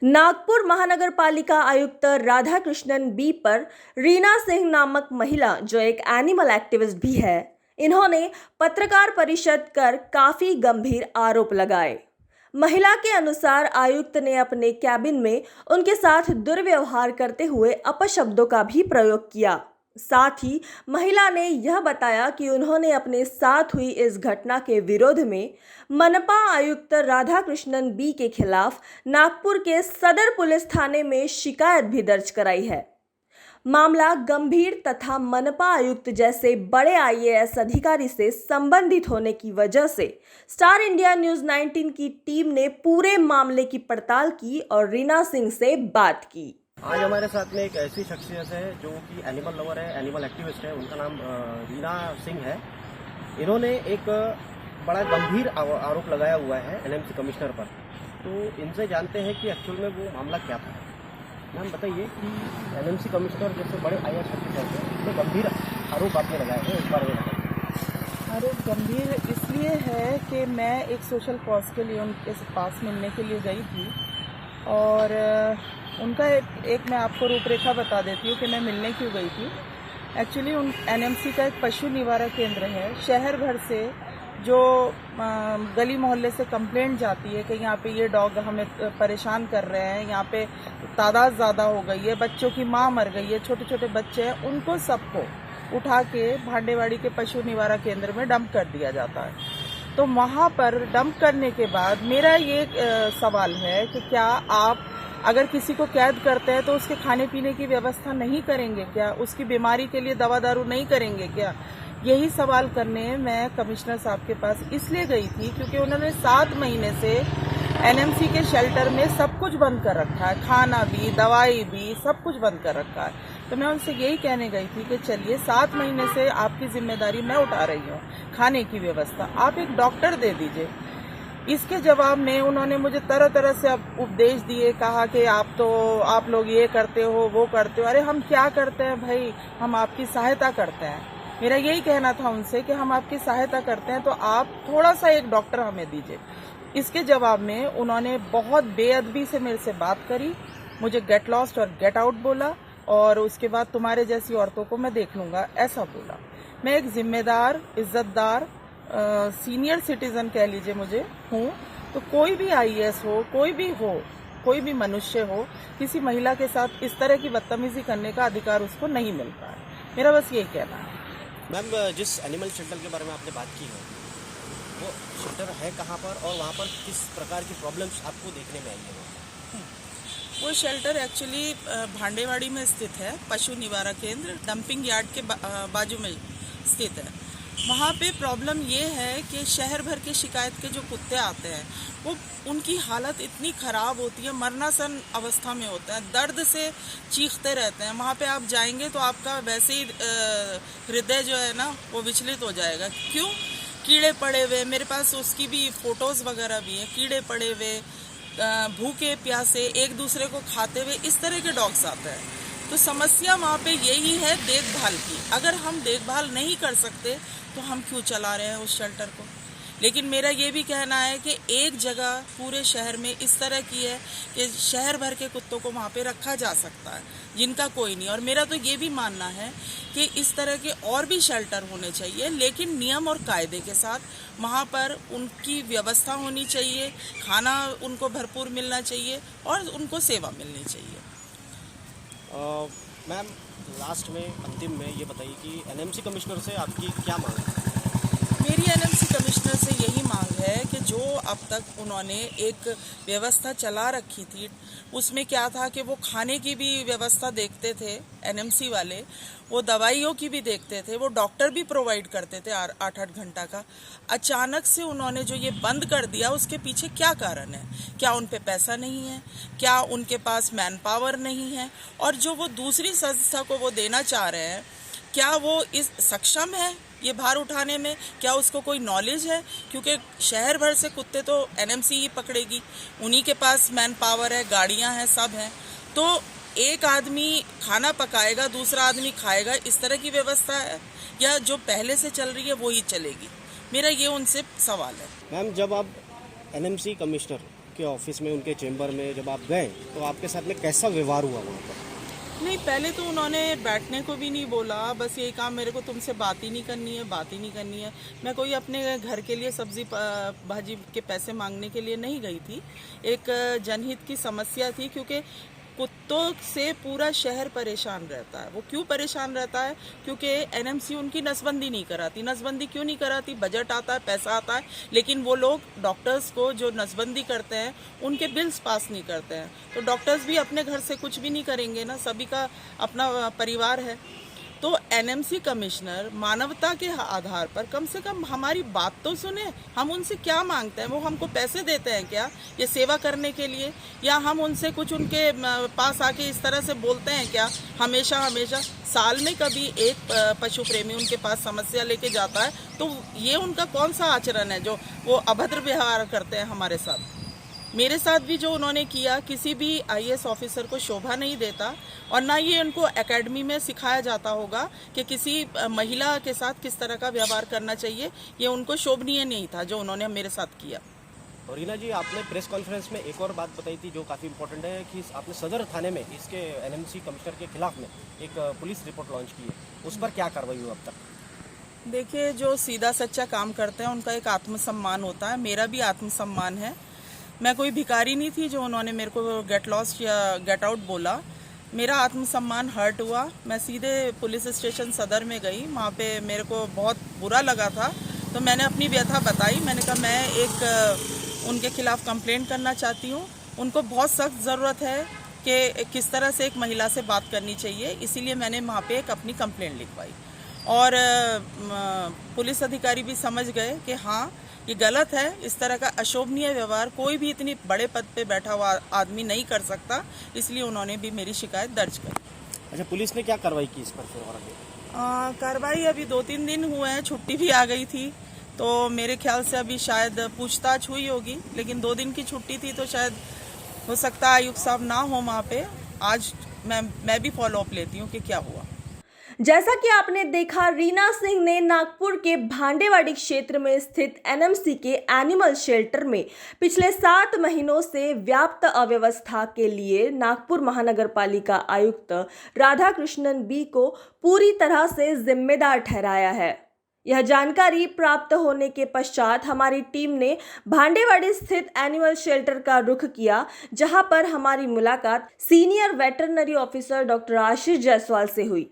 नागपुर महानगर पालिका आयुक्त राधाकृष्णन बी पर रीना सिंह नामक महिला जो एक एनिमल एक्टिविस्ट भी है, इन्होंने पत्रकार परिषद कर काफी गंभीर आरोप लगाए। महिला के अनुसार आयुक्त ने अपने कैबिन में उनके साथ दुर्व्यवहार करते हुए अपशब्दों का भी प्रयोग किया। साथ ही महिला ने यह बताया कि उन्होंने अपने साथ हुई इस घटना के विरोध में मनपा आयुक्त राधाकृष्णन बी के खिलाफ नागपुर के सदर पुलिस थाने में शिकायत भी दर्ज कराई है। मामला गंभीर तथा मनपा आयुक्त जैसे बड़े आईएएस अधिकारी से संबंधित होने की वजह से स्टार इंडिया न्यूज़ 19 की टीम ने पूरे मामले की पड़ताल की और रीना सिंह से बात की। आज हमारे साथ में एक ऐसी शख्सियत है जो कि एनिमल लवर है, एनिमल एक्टिविस्ट है। उनका नाम रीना सिंह है। इन्होंने एक बड़ा गंभीर आरोप लगाया हुआ है एनएमसी कमिश्नर पर। तो इनसे जानते हैं कि एक्चुअल में वो मामला क्या था। मैम बताइए कि एनएमसी कमिश्नर जैसे बड़े आईएएस ऑफिसर हैं, इतने गंभीर आरोप आपने लगाए हैं, इस बारे में बताइए। आरोप गंभीर इसलिए है कि मैं एक सोशल कॉज के लिए उनके पास मिलने के लिए गई थी और उनका एक मैं आपको रूपरेखा बता देती हूँ कि मैं मिलने क्यों गई थी। एक्चुअली उन एनएमसी का एक पशु निवारक केंद्र है। शहर भर से जो गली मोहल्ले से कंप्लेंट जाती है कि यहाँ पे ये डॉग हमें परेशान कर रहे हैं, यहाँ पे तादाद ज़्यादा हो गई है, बच्चों की माँ मर गई है, छोटे छोटे बच्चे हैं, उनको सबको उठा के भांडेवाड़ी के पशु निवारक केंद्र में डंप कर दिया जाता है। तो वहाँ पर डंप करने के बाद मेरा ये सवाल है कि क्या आप अगर किसी को कैद करते हैं तो उसके खाने पीने की व्यवस्था नहीं करेंगे क्या? उसकी बीमारी के लिए दवा दारू नहीं करेंगे क्या? यही सवाल करने मैं कमिश्नर साहब के पास इसलिए गई थी क्योंकि उन्होंने 7 महीने से एनएमसी के शेल्टर में सब कुछ बंद कर रखा है, खाना भी, दवाई भी, सब कुछ बंद कर रखा है। तो मैं उनसे यही कहने गई थी कि चलिए 7 महीने से आपकी जिम्मेदारी मैं उठा रही हूँ, खाने की व्यवस्था आप एक डॉक्टर दे दीजिए। इसके जवाब में उन्होंने मुझे तरह तरह से उपदेश दिए, कहा कि आप लोग ये करते हो, वो करते हो। अरे हम क्या करते हैं भाई, हम आपकी सहायता करते हैं। मेरा यही कहना था उनसे कि हम आपकी सहायता करते हैं तो आप थोड़ा सा एक डॉक्टर हमें दीजिए। इसके जवाब में उन्होंने बहुत बेअदबी से मेरे से बात करी, मुझे गेट लॉस्ट और गेट आउट बोला और उसके बाद तुम्हारे जैसी औरतों को मैं देख लूंगा, ऐसा बोला। मैं एक जिम्मेदार, इज्जतदार सीनियर सिटीजन कह लीजिए मुझे हूँ, तो कोई भी आईएएस हो, कोई भी मनुष्य हो, किसी महिला के साथ इस तरह की बदतमीजी करने का अधिकार उसको नहीं मिलता है। मेरा बस यही कहना है। मैम जिस एनिमल शेल्टर के बारे में आपने बात की है, वो शेल्टर है कहाँ पर और वहाँ पर किस प्रकार की प्रॉब्लम्स आपको देखने में आई है? वो शेल्टर एक्चुअली भांडेवाड़ी में स्थित है। पशु निवारक केंद्र डंपिंग यार्ड के बाजू में स्थित है। वहाँ पे प्रॉब्लम ये है कि शहर भर के शिकायत के जो कुत्ते आते हैं वो उनकी हालत इतनी ख़राब होती है, मरनासन अवस्था में होते हैं, दर्द से चीखते रहते हैं। वहाँ पे आप जाएंगे तो आपका वैसे ही हृदय जो है ना वो विचलित हो जाएगा। क्यों? कीड़े पड़े हुए, मेरे पास उसकी भी फोटोज़ वगैरह भी हैं, कीड़े पड़े हुए, भूखे प्यासे, एक दूसरे को खाते हुए, इस तरह के डॉग्स आते हैं। तो समस्या वहाँ पे यही है देखभाल की। अगर हम देखभाल नहीं कर सकते तो हम क्यों चला रहे हैं उस शेल्टर को? लेकिन मेरा ये भी कहना है कि एक जगह पूरे शहर में इस तरह की है कि शहर भर के कुत्तों को वहाँ पे रखा जा सकता है जिनका कोई नहीं। और मेरा तो ये भी मानना है कि इस तरह के और भी शेल्टर होने चाहिए, लेकिन नियम और कायदे के साथ वहाँ पर उनकी व्यवस्था होनी चाहिए, खाना उनको भरपूर मिलना चाहिए और उनको सेवा मिलनी चाहिए। मैम लास्ट में, अंतिम में ये बताइए कि एनएमसी कमिश्नर से आपकी क्या मांग है? मेरी एनएमसी कमिश्नर से यही मांग है कि जो अब तक उन्होंने एक व्यवस्था चला रखी थी, उसमें क्या था कि वो खाने की भी व्यवस्था देखते थे एनएमसी वाले, वो दवाइयों की भी देखते थे, वो डॉक्टर भी प्रोवाइड करते थे 8-8 घंटा का। अचानक से उन्होंने जो ये बंद कर दिया, उसके पीछे क्या कारण है? क्या उन पे पैसा नहीं है? क्या उनके पास मैन पावर नहीं है? और जो वो दूसरी संस्था को वो देना चाह रहे हैं, क्या वो इस सक्षम है ये भार उठाने में? क्या उसको कोई नॉलेज है? क्योंकि शहर भर से कुत्ते तो एनएमसी ही पकड़ेगी, उन्हीं के पास मैन पावर है, गाड़ियां हैं, सब हैं। तो एक आदमी खाना पकाएगा, दूसरा आदमी खाएगा, इस तरह की व्यवस्था है या जो पहले से चल रही है वो ही चलेगी? मेरा ये उनसे सवाल है। मैम जब आप एनएमसी कमिश्नर आपके ऑफिस में, उनके चेंबर में जब आप गए तो आपके साथ में कैसा व्यवहार हुआ वहाँ पर? नहीं, पहले तो उन्होंने बैठने को भी नहीं बोला, बस यही काम, मेरे को तुमसे बात ही नहीं करनी है, बात ही नहीं करनी है। मैं कोई अपने घर के लिए सब्जी भाजी के पैसे मांगने के लिए नहीं गई थी। एक जनहित की समस्या थी, क्योंकि कुत्तों से पूरा शहर परेशान रहता है। वो क्यों परेशान रहता है? क्योंकि एनएमसी उनकी नसबंदी नहीं कराती। नसबंदी क्यों नहीं कराती? बजट आता है, पैसा आता है, लेकिन वो लोग डॉक्टर्स को जो नसबंदी करते हैं उनके बिल्स पास नहीं करते हैं। तो डॉक्टर्स भी अपने घर से कुछ भी नहीं करेंगे ना, सभी का अपना परिवार है। तो एनएमसी कमिश्नर मानवता के आधार पर कम से कम हमारी बात तो सुने। हम उनसे क्या मांगते हैं? वो हमको पैसे देते हैं क्या ये सेवा करने के लिए? या हम उनसे कुछ उनके पास आके इस तरह से बोलते हैं क्या हमेशा हमेशा? साल में कभी एक पशु प्रेमी उनके पास समस्या लेके जाता है, तो ये उनका कौन सा आचरण है जो वो अभद्र व्यवहार करते हैं हमारे साथ? मेरे साथ भी जो उन्होंने किया, किसी भी आईएएस ऑफिसर को शोभा नहीं देता, और ना ये उनको एकेडमी में सिखाया जाता होगा कि किसी महिला के साथ किस तरह का व्यवहार करना चाहिए। ये उनको शोभनीय नहीं था जो उन्होंने मेरे साथ किया। और रीना जी, आपने प्रेस कॉन्फ्रेंस में एक और बात बताई थी जो काफ़ी इंपॉर्टेंट है कि आपने सदर थाने में इसके एनएमसी कमिश्नर के खिलाफ में एक पुलिस रिपोर्ट लॉन्च की है। उस पर क्या कार्रवाई हुई अब तक? देखिए, जो सीधा सच्चा काम करते हैं उनका एक आत्मसम्मान होता है। मेरा भी आत्मसम्मान है। मैं कोई भिखारी नहीं थी जो उन्होंने मेरे को गेट लॉस्ट या गेट आउट बोला। मेरा आत्मसम्मान हर्ट हुआ। मैं सीधे पुलिस स्टेशन सदर में गई। वहाँ पे मेरे को बहुत बुरा लगा था, तो मैंने अपनी व्यथा बताई। मैंने कहा मैं एक उनके खिलाफ कंप्लेंट करना चाहती हूँ। उनको बहुत सख्त ज़रूरत है कि किस तरह से एक महिला से बात करनी चाहिए, इसीलिए मैंने वहाँ पे एक अपनी कंप्लेंट लिखवाई। और पुलिस अधिकारी भी समझ गए कि हाँ, ये गलत है। इस तरह का अशोभनीय व्यवहार कोई भी इतनी बड़े पद पे बैठा हुआ आदमी नहीं कर सकता, इसलिए उन्होंने भी मेरी शिकायत दर्ज करी। अच्छा, पुलिस ने क्या कार्रवाई की इस पर फिर और आगे? कार्रवाई अभी 2-3 दिन हुए हैं, छुट्टी भी आ गई थी, तो मेरे ख्याल से अभी शायद पूछताछ हुई होगी, लेकिन 2 दिन की छुट्टी थी तो शायद हो सकता है आयुक्त साहब ना हो वहाँ पे। आज मैं भी फॉलो अप लेती हूँ कि क्या हुआ। जैसा कि आपने देखा, रीना सिंह ने नागपुर के भांडेवाड़ी क्षेत्र में स्थित एनएमसी के एनिमल शेल्टर में पिछले 7 महीनों से व्याप्त अव्यवस्था के लिए नागपुर महानगर पालिका आयुक्त राधाकृष्णन बी को पूरी तरह से जिम्मेदार ठहराया है। यह जानकारी प्राप्त होने के पश्चात हमारी टीम ने भांडेवाड़ी स्थित एनिमल शेल्टर का रुख किया, जहां पर हमारी मुलाकात सीनियर वेटरनरी ऑफिसर डॉक्टर आशीष जायसवाल से हुई।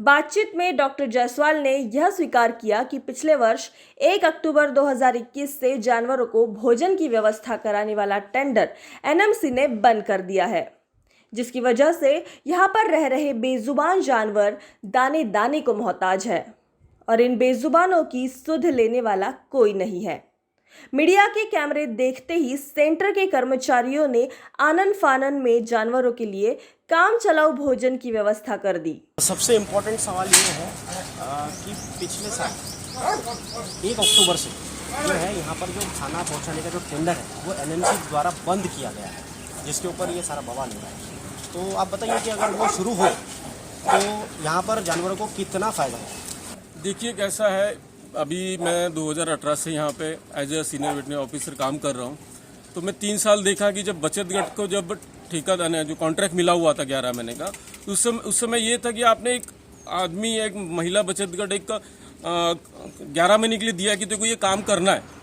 बातचीत में डॉक्टर जायसवाल ने यह स्वीकार किया कि पिछले वर्ष 1 अक्टूबर 2021 से जानवरों को भोजन की व्यवस्था कराने वाला टेंडर एनएमसी ने बंद कर दिया है, जिसकी वजह से यहाँ पर रह रहे बेजुबान जानवर दाने दाने को मोहताज है और इन बेजुबानों की सुध लेने वाला कोई नहीं है। मीडिया के कैमरे देखते ही सेंटर के कर्मचारियों ने आनन फानन में जानवरों के लिए काम चलाऊ भोजन की व्यवस्था कर दी। सबसे इम्पोर्टेंट सवाल ये है कि पिछले साल 1 अक्टूबर से जो है यहाँ पर जो खाना पहुँचाने का जो टेंडर है वो एनएमसी द्वारा बंद किया गया है, जिसके ऊपर ये सारा बवाल हो रहा है। तो आप बताइए कि अगर वो शुरू हो तो यहाँ पर जानवरों को कितना फ़ायदा है? देखिए कैसा है, अभी मैं 2018 से यहाँ पे as a senior veterinary officer काम कर रहा हूँ। तो मैं 3 साल देखा कि जब बचत गट को जब ठेका जो कॉन्ट्रैक्ट मिला हुआ था 11 महीने का, उस समय ये था कि आपने एक आदमी, एक महिला बचत गट एक 11 महीने के लिए दिया कि देखो ये काम करना है।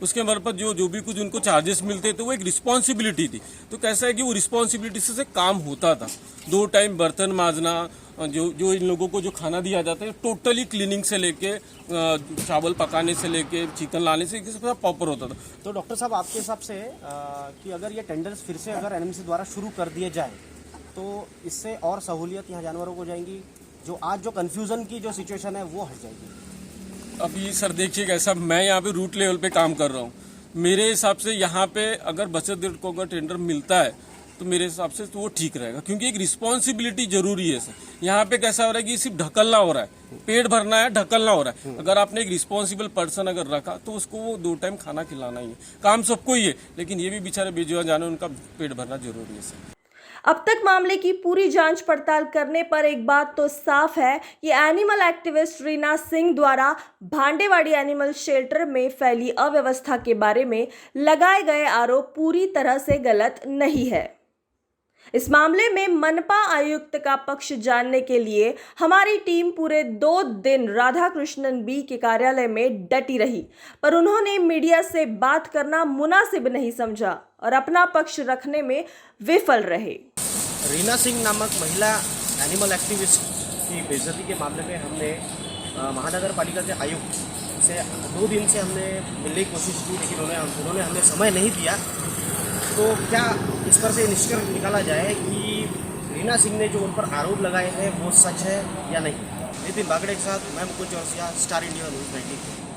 उसके मार्फत जो भी कुछ उनको चार्जेस मिलते थे वो एक रिस्पॉन्सिबिलिटी थी। तो कैसा है कि वो रिस्पॉन्सिबिलिटी से काम होता था। 2 टाइम बर्तन माजना, जो इन लोगों को जो खाना दिया जाता है टोटली क्लीनिंग से लेके चावल पकाने से लेके चिकन लाने से सब प्रॉपर होता था। तो डॉक्टर साहब, आपके हिसाब से कि अगर ये टेंडर्स फिर से अगर एनएमसी द्वारा शुरू कर दिए जाए तो इससे और सहूलियत यहाँ जानवरों को जाएंगी, जो आज जो कन्फ्यूज़न की जो सिचुएशन है वो हट जाएगी? अभी सर देखिए कैसा, मैं यहाँ पे रूट लेवल पे काम कर रहा हूँ। मेरे हिसाब से यहाँ पे अगर बचत गट को अगर टेंडर मिलता है तो मेरे हिसाब से तो वो ठीक रहेगा, क्योंकि एक रिस्पॉन्सिबिलिटी जरूरी है सर। यहाँ पे कैसा हो रहा है कि सिर्फ ढकलना हो रहा है, पेट भरना है, ढकलना हो रहा है। अगर आपने एक रिस्पॉन्सिबल पर्सन अगर रखा तो उसको वो 2 टाइम खाना खिलाना ही है। काम सबको ही है, लेकिन ये भी बेचारे बेजुबान जाने उनका पेट भरना जरूरी है सर। अब तक मामले की पूरी जांच पड़ताल करने पर एक बात तो साफ है कि एनिमल एक्टिविस्ट रीना सिंह द्वारा भांडेवाड़ी एनिमल शेल्टर में फैली अव्यवस्था के बारे में लगाए गए आरोप पूरी तरह से गलत नहीं है। इस मामले में मनपा आयुक्त का पक्ष जानने के लिए हमारी टीम पूरे 2 दिन राधाकृष्णन बी के कार्यालय में डटी रही, पर उन्होंने मीडिया से बात करना मुनासिब नहीं समझा और अपना पक्ष रखने में विफल रहे। रीना सिंह नामक महिला एनिमल एक्टिविस्ट की बेइज्जती के मामले में हमने महानगर पालिका के आयुक्त से 2 दिन से हमने मिलने की कोशिश की, लेकिन उन्होंने हमें समय नहीं दिया। तो क्या इस पर से निष्कर्ष निकाला जाए कि रीना सिंह ने जो उन पर आरोप लगाए हैं वो सच है या नहीं। नितिन बागड़े के साथ मैं Mukund Chaurasia, star India news 19।